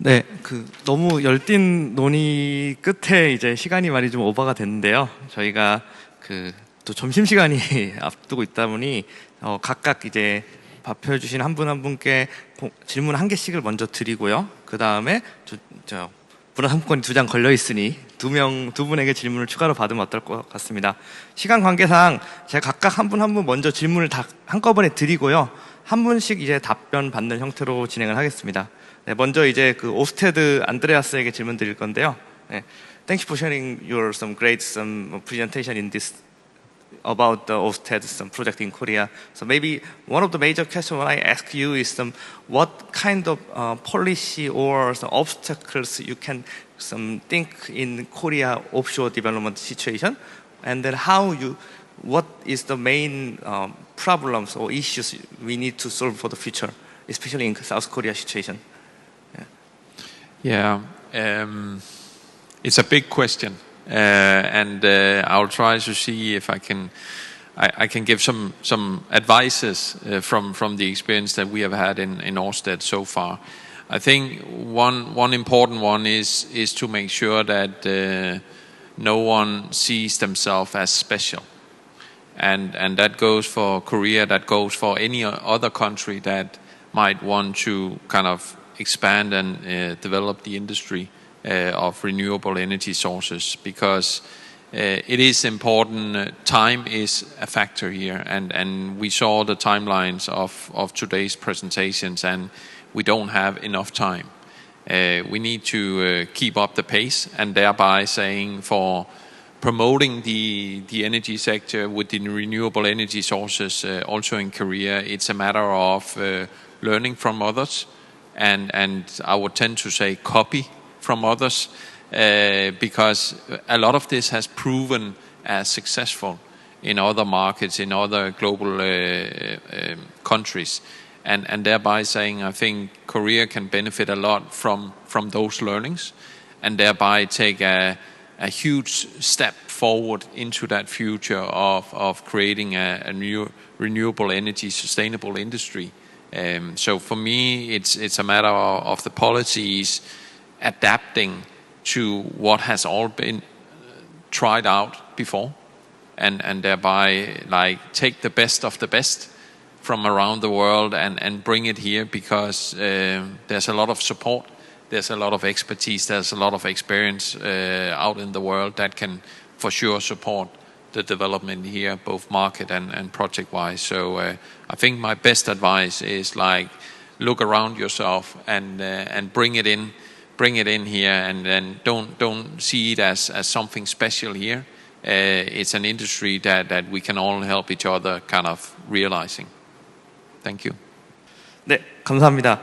네, 너무 열띤 논의 끝에 이제 시간이 많이 좀 오버가 됐는데요. 저희가 또 점심시간이 앞두고 있다 보니 각각 이제 발표해 주신 한 분 한 분께 질문 한 개씩을 먼저 드리고요. 그 다음에 문화상품권이 2장 걸려 있으니 두 분에게 질문을 추가로 받으면 어떨 것 같습니다. 시간 관계상 제가 각각 한 분 한 분 먼저 질문을 다 한꺼번에 드리고요. 한 분씩 이제 답변 받는 형태로 진행을 하겠습니다. 네, 먼저 이제 오스테드 안드레아스에게 질문 드릴 건데요. 네, thank you for sharing your some presentation in this about the Ørsted project in Korea. So maybe one of the major questions I ask you is what kind of policy or some obstacles you can think in Korea offshore development situation, and then what is the main problems or issues we need to solve for the future, especially in South Korea situation. Yeah, it's a big question, and I'll try to see if I can give some advices from the experience that we have had in Ørsted so far. I think one important one is to make sure that no one sees themselves as special, and that goes for Korea, that goes for any other country that might want to kind of expand and develop the industry of renewable energy sources, because it is important. Time is a factor here, and we saw the timelines of today's presentations, and we don't have enough time. We need to keep up the pace, and thereby saying for promoting the energy sector with the renewable energy sources also in Korea, it's a matter of learning from others, and I would tend to say copy from others, because a lot of this has proven as successful in other markets, in other global countries, and thereby saying I think Korea can benefit a lot from those learnings, and thereby take a huge step forward into that future of creating a new renewable energy sustainable industry. So for me, it's a matter of the policies adapting to what has all been tried out before, and thereby take the best of the best from around the world and bring it here, because there's a lot of support, there's a lot of expertise, there's a lot of experience out in the world that can for sure support the development here, both market and project-wise. So I think my best advice is look around yourself and bring it in here, and then don't see it as something special here. It's an industry that we can all help each other kind of realizing. Thank you. 네, 감사합니다.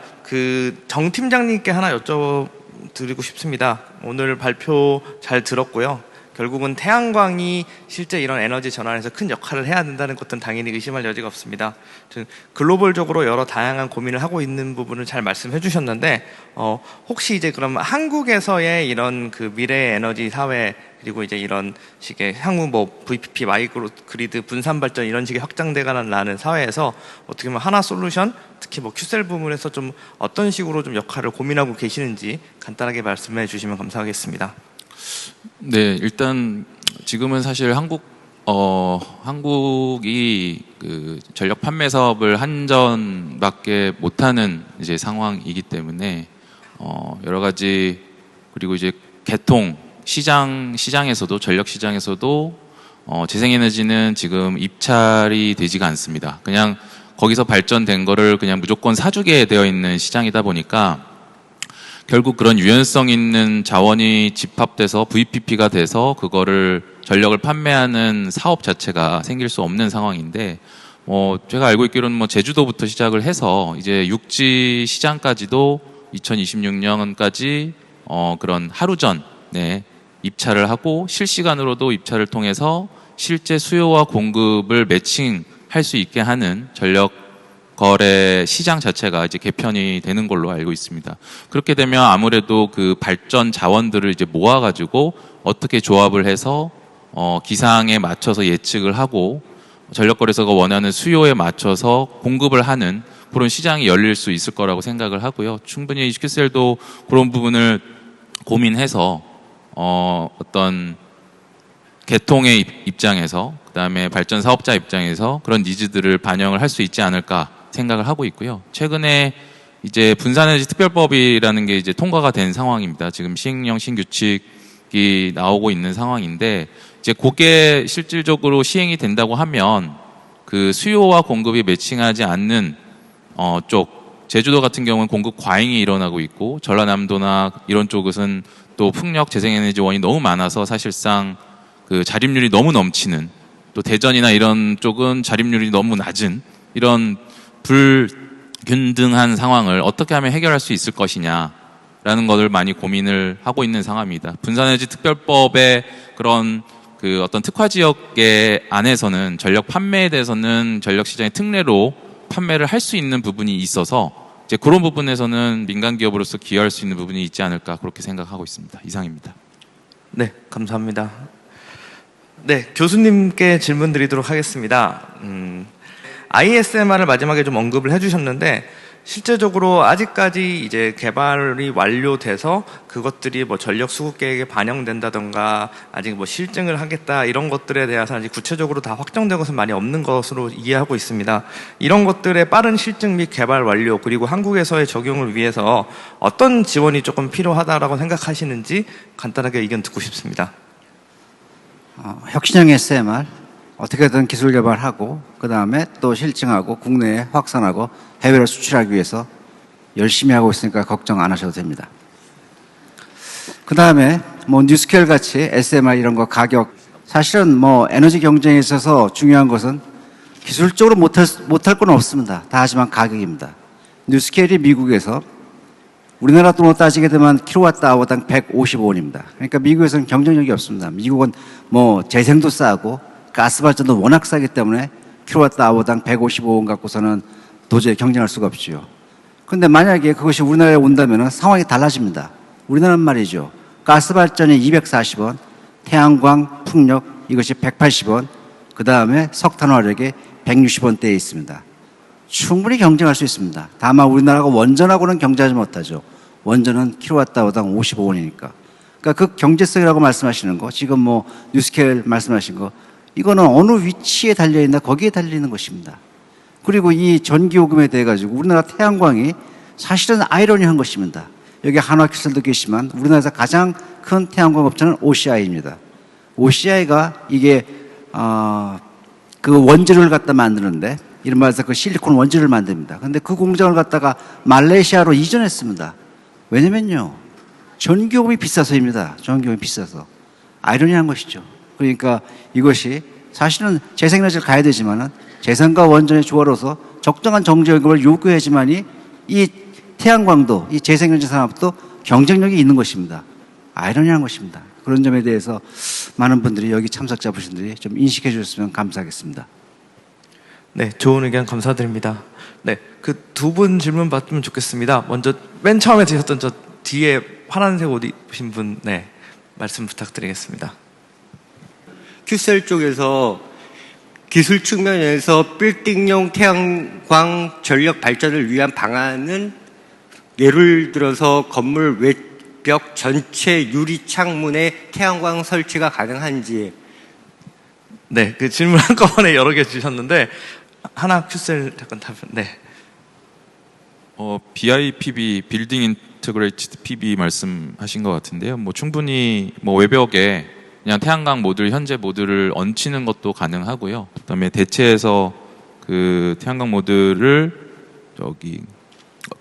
정 팀장님께 하나 여쭤드리고 싶습니다. 오늘 발표 잘 들었고요. 결국은 태양광이 실제 이런 에너지 전환에서 큰 역할을 해야 된다는 것은 당연히 의심할 여지가 없습니다. 글로벌적으로 여러 다양한 고민을 하고 있는 부분을 잘 말씀해 주셨는데, 혹시 이제 그럼 한국에서의 이런 미래 에너지 사회, 그리고 이제 이런 식의 향후 VPP, 마이크로 그리드, 분산 발전 이런 식의 확장돼가는 사회에서 어떻게 보면 하나 솔루션, 특히 큐셀 부분에서 좀 어떤 식으로 좀 역할을 고민하고 계시는지 간단하게 말씀해 주시면 감사하겠습니다. 네, 일단 지금은 사실 한국이 전력 판매 사업을 한전밖에 못하는 이제 상황이기 때문에 여러 가지, 그리고 이제 개통 시장에서도, 전력 시장에서도 재생에너지는 지금 입찰이 되지가 않습니다. 그냥 거기서 발전된 거를 그냥 무조건 사주게 되어 있는 시장이다 보니까 결국 그런 유연성 있는 자원이 집합돼서 VPP가 돼서 그거를 전력을 판매하는 사업 자체가 생길 수 없는 상황인데, 제가 알고 있기로는 제주도부터 시작을 해서 이제 육지 시장까지도 2026년까지 그런 하루 전에 입찰을 하고 실시간으로도 입찰을 통해서 실제 수요와 공급을 매칭할 수 있게 하는 전력 거래 시장 자체가 이제 개편이 되는 걸로 알고 있습니다. 그렇게 되면 아무래도 발전 자원들을 이제 모아가지고 어떻게 조합을 해서 기상에 맞춰서 예측을 하고 전력거래소가 원하는 수요에 맞춰서 공급을 하는 앞으로는 시장이 열릴 수 있을 거라고 생각을 하고요. 충분히 QCell도 그런 부분을 고민해서 어떤 개통의 입장에서 그다음에 발전 사업자 입장에서 그런 니즈들을 반영을 할 수 있지 않을까 생각을 하고 있고요. 최근에 이제 분산에너지 특별법이라는 게 이제 통과가 된 상황입니다. 지금 시행령 신규칙이 나오고 있는 상황인데 이제 그게 실질적으로 시행이 된다고 하면 그 수요와 공급이 매칭하지 않는 쪽 제주도 같은 경우는 공급 과잉이 일어나고 있고 전라남도나 이런 쪽은 또 풍력 재생에너지원이 너무 많아서 사실상 그 자립률이 너무 넘치는 또 대전이나 이런 쪽은 자립률이 너무 낮은 이런 불균등한 상황을 어떻게 하면 해결할 수 있을 것이냐라는 것을 많이 고민을 하고 있는 상황입니다. 분산에너지 특별법의 그런 그 어떤 특화 지역의 안에서는 전력 판매에 대해서는 전력 시장의 특례로 판매를 할 수 있는 부분이 있어서 이제 그런 부분에서는 민간 기업으로서 기여할 수 있는 부분이 있지 않을까 그렇게 생각하고 있습니다. 이상입니다. 네, 감사합니다. 네, 교수님께 질문 드리도록 하겠습니다. ISMR을 마지막에 좀 언급을 해주셨는데 실제적으로 아직까지 이제 개발이 완료돼서 그것들이 뭐 전력 수급 계획에 반영된다던가 아직 뭐 실증을 하겠다 이런 것들에 대해서 아직 구체적으로 다 확정된 것은 많이 없는 것으로 이해하고 있습니다. 이런 것들의 빠른 실증 및 개발 완료 그리고 한국에서의 적용을 위해서 어떤 지원이 조금 필요하다라고 생각하시는지 간단하게 의견 듣고 싶습니다. 혁신형 SMR 어떻게든 기술 개발하고 그 다음에 또 실증하고 국내에 확산하고 해외로 수출하기 위해서 열심히 하고 있으니까 걱정 안 하셔도 됩니다. 그 다음에 뭐 뉴스케일 같이 SMR 이런 거 가격 사실은 뭐 에너지 경쟁에 있어서 중요한 것은 기술적으로 못할 건 없습니다. 다 하지만 가격입니다. 뉴스케일이 미국에서 우리나라 돈으로 따지게 되면 킬로와트아워당 155원입니다. 그러니까 미국에서는 경쟁력이 없습니다. 미국은 뭐 재생도 싸고 가스 발전도 워낙 싸기 때문에 킬로와트아워당 155원 갖고서는 도저히 경쟁할 수가 없죠. 그런데 만약에 그것이 우리나라에 온다면 상황이 달라집니다. 우리나라는 말이죠. 가스 발전이 240원, 태양광, 풍력 이것이 180원, 그 다음에 석탄 화력이 160원대에 있습니다. 충분히 경쟁할 수 있습니다. 다만 우리나라가 원전하고는 경쟁하지 못하죠. 원전은 킬로와트아워당 55원이니까. 그러니까 그 경제성이라고 말씀하시는 거, 지금 뭐 뉴스케일 말씀하신 거, 이거는 어느 위치에 달려있나 거기에 달려있는 것입니다. 그리고 이 전기요금에 대해 가지고 우리나라 태양광이 사실은 아이러니한 것입니다. 여기 한화큐셀도 계시지만 우리나라에서 가장 큰 태양광 업체는 OCI입니다. OCI가 이게 그 원재료를 갖다 만드는데 이른바 그 실리콘 원재료를 만듭니다. 그런데 그 공장을 갖다가 말레이시아로 이전했습니다. 왜냐면요, 전기요금이 비싸서입니다. 전기요금이 비싸서. 아이러니한 것이죠. 그러니까 이것이 사실은 재생에너지를 가야 되지만은 재생과 원전의 조화로서 적정한 정제요금을 요구해야지만이 이 태양광도 이 재생에너지 산업도 경쟁력이 있는 것입니다. 아이러니한 것입니다. 그런 점에 대해서 많은 분들이 여기 참석자분들이 좀 인식해 주셨으면 감사하겠습니다. 네, 좋은 의견 감사드립니다. 네, 그 두 분 질문 받으면 좋겠습니다. 먼저 맨 처음에 드셨던 저 뒤에 파란색 옷 입으신 분, 네, 말씀 부탁드리겠습니다. 큐셀 쪽에서 기술 측면에서 빌딩용 태양광 전력 발전을 위한 방안은 예를 들어서 건물 외벽 전체 유리 창문에 태양광 설치가 가능한지. 네, 그 질문 한꺼번에 여러 개 주셨는데 하나 큐셀 잠깐 답변. 네. BIPV 빌딩 인터그레이티드 PV 말씀하신 것 같은데요. 뭐 충분히 뭐 외벽에 그냥 태양광 모듈 현재 모듈을 얹히는 것도 가능하고요. 그다음에 대체해서 그 태양광 모듈을 저기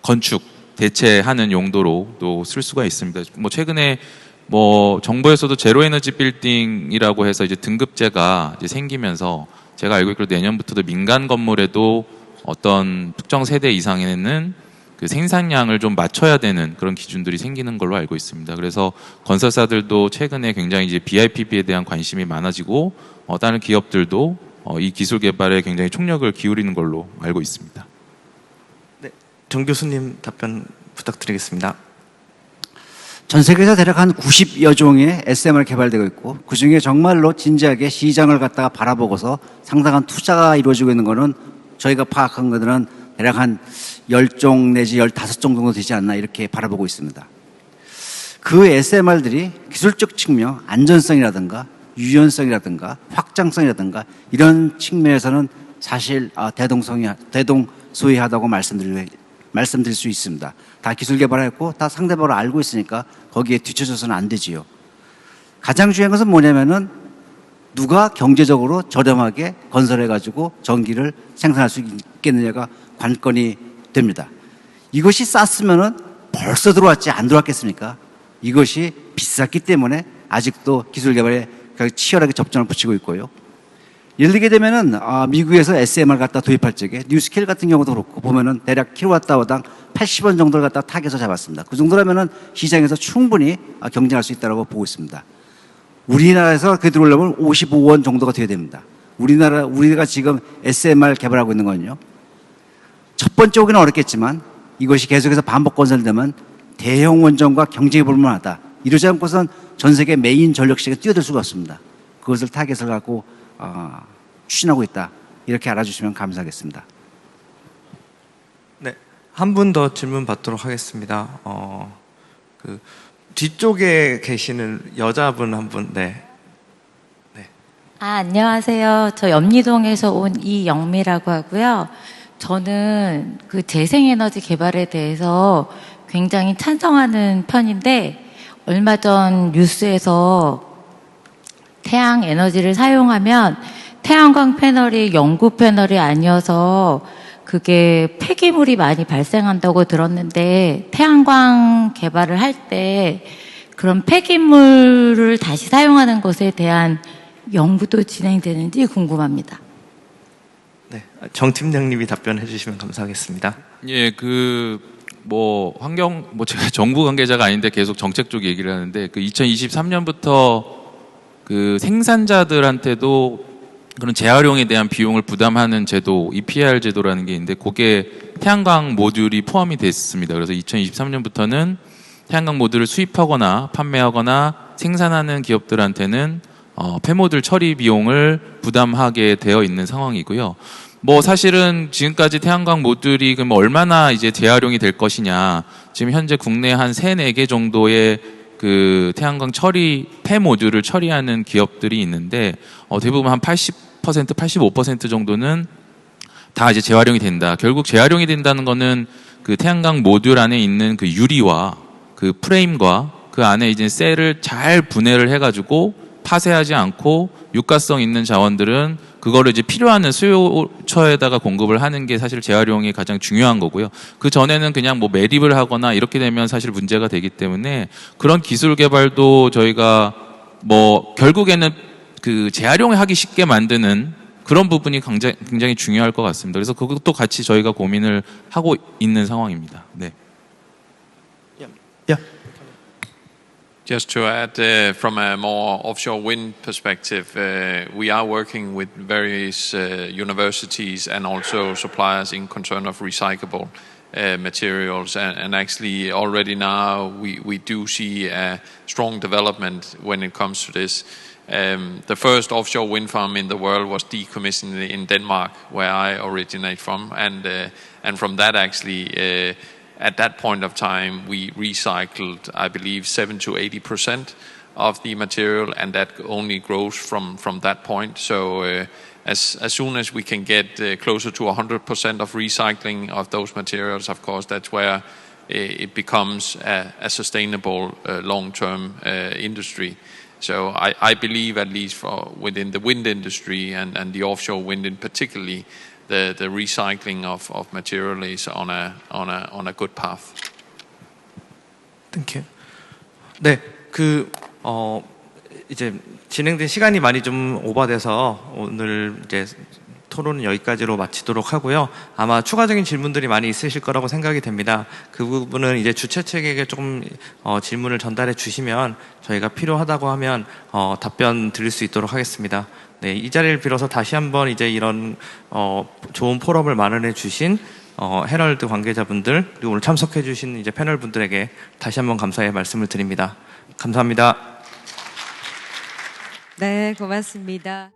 건축 대체하는 용도로도 쓸 수가 있습니다. 뭐 최근에 뭐 정부에서도 제로 에너지 빌딩이라고 해서 이제 등급제가 이제 생기면서 제가 알고 있기로 내년부터도 민간 건물에도 어떤 특정 세대 이상에는 그 생산량을 좀 맞춰야 되는 그런 기준들이 생기는 걸로 알고 있습니다. 그래서 건설사들도 최근에 굉장히 이제 BIPV에 대한 관심이 많아지고 다른 기업들도 이 기술 개발에 굉장히 총력을 기울이는 걸로 알고 있습니다. 네, 정 교수님 답변 부탁드리겠습니다. 전 세계에서 대략 한 90여 종의 SMR 개발되고 있고 그중에 정말로 진지하게 시장을 갖다가 바라보고서 상당한 투자가 이루어지고 있는 거는 저희가 파악한 것들은 대략 한 10종 내지 15종 정도 되지 않나 이렇게 바라보고 있습니다. 그 SMR들이 기술적 측면, 안전성이라든가 유연성이라든가 확장성이라든가 이런 측면에서는 사실 대동소이하다고 말씀드릴 수 있습니다. 다 기술 개발했고 다 상대방을 알고 있으니까 거기에 뒤처져서는 안 되지요. 가장 중요한 것은 뭐냐면은 누가 경제적으로 저렴하게 건설해가지고 전기를 생산할 수 있겠느냐가 관건이 됩니다. 이것이 쌌으면은 벌써 들어왔지 안 들어왔겠습니까? 이것이 비쌌기 때문에 아직도 기술 개발에 치열하게 접전을 붙이고 있고요. 예를 들게 되면은 미국에서 SMR 갖다 도입할 적에 뉴스케일 같은 경우도 그렇고 보면은 대략 킬로와트아워당 80원 정도를 갖다 타겟으로 잡았습니다. 그 정도라면은 시장에서 충분히 경쟁할 수 있다고 보고 있습니다. 우리나라에서 그 들어오려면 55원 정도가 돼야 됩니다. 우리가 지금 SMR 개발하고 있는 건요. 첫 번째 오기는 어렵겠지만 이것이 계속해서 반복 건설되면 대형 원전과 경쟁해 볼 만하다. 이러지 않고선 전 세계 메인 전력 시장에 뛰어들 수가 없습니다. 그것을 타겟을 갖고 추진하고 있다. 이렇게 알아주시면 감사하겠습니다. 네, 한 분 더 질문 받도록 하겠습니다. 그 뒤쪽에 계시는 여자분 한 분, 네. 안녕하세요. 저 염리동에서 온 이영미라고 하고요. 저는 그 재생에너지 개발에 대해서 굉장히 찬성하는 편인데 얼마 전 뉴스에서 태양 에너지를 사용하면 태양광 패널이 영구 패널이 아니어서 그게 폐기물이 많이 발생한다고 들었는데 태양광 개발을 할 때 그런 폐기물을 다시 사용하는 것에 대한 연구도 진행되는지 궁금합니다. 네, 정 팀장님이 답변해 주시면 감사하겠습니다. 예, 제가 정부 관계자가 아닌데 계속 정책 쪽 얘기를 하는데 2023년부터 그 생산자들한테도 그런 재활용에 대한 비용을 부담하는 제도, EPR 제도라는 게 있는데 그게 태양광 모듈이 포함이 됐습니다. 그래서 2023년부터는 태양광 모듈을 수입하거나 판매하거나 생산하는 기업들한테는 폐모듈 처리 비용을 부담하게 되어 있는 상황이고요. 사실은 지금까지 태양광 모듈이 그럼 얼마나 이제 재활용이 될 것이냐. 지금 현재 국내 한 3-4개 정도의 그 태양광 폐모듈을 처리하는 기업들이 있는데, 대부분 한 80%, 85% 정도는 다 이제 재활용이 된다. 결국 재활용이 된다는 거는 그 태양광 모듈 안에 있는 그 유리와 그 프레임과 그 안에 이제 셀을 잘 분해를 해가지고 파쇄하지 않고 유가성 있는 자원들은 그거를 이제 필요한 수요처에다가 공급을 하는 게 사실 재활용이 가장 중요한 거고요. 그 전에는 그냥 매립을 하거나 이렇게 되면 사실 문제가 되기 때문에 그런 기술 개발도 저희가 결국에는 그 재활용하기 쉽게 만드는 그런 부분이 굉장히 중요할 것 같습니다. 그래서 그것도 같이 저희가 고민을 하고 있는 상황입니다. 네. Yeah. Just to add, from a more offshore wind perspective, we are working with various universities and also suppliers in concern of recyclable materials. And actually, already now, we do see a strong development when it comes to this. The first offshore wind farm in the world was decommissioned in Denmark, where I originate from. And from that, actually, at that point of time, we recycled, I believe, 7 to 80% of the material, and that only grows from that point. So as soon as we can get closer to 100% of recycling of those materials, of course, that's where it becomes a sustainable long-term industry. So I believe, at least within the wind industry and the offshore wind in particularly, the recycling of material is on a good path. Thank you. 네, 이제 진행된 시간이 많이 좀 오버돼서 오늘 이제 토론은 여기까지로 마치도록 하고요. 아마 추가적인 질문들이 많이 있으실 거라고 생각이 됩니다. 그 부분은 이제 주최 측에게 조금 질문을 전달해 주시면 저희가 필요하다고 하면 답변 드릴 수 있도록 하겠습니다. 네, 이 자리를 빌어서 다시 한번 이제 이런 좋은 포럼을 마련해 주신 헤럴드 관계자분들 그리고 오늘 참석해 주신 이제 패널 분들에게 다시 한번 감사의 말씀을 드립니다. 감사합니다. 네, 고맙습니다.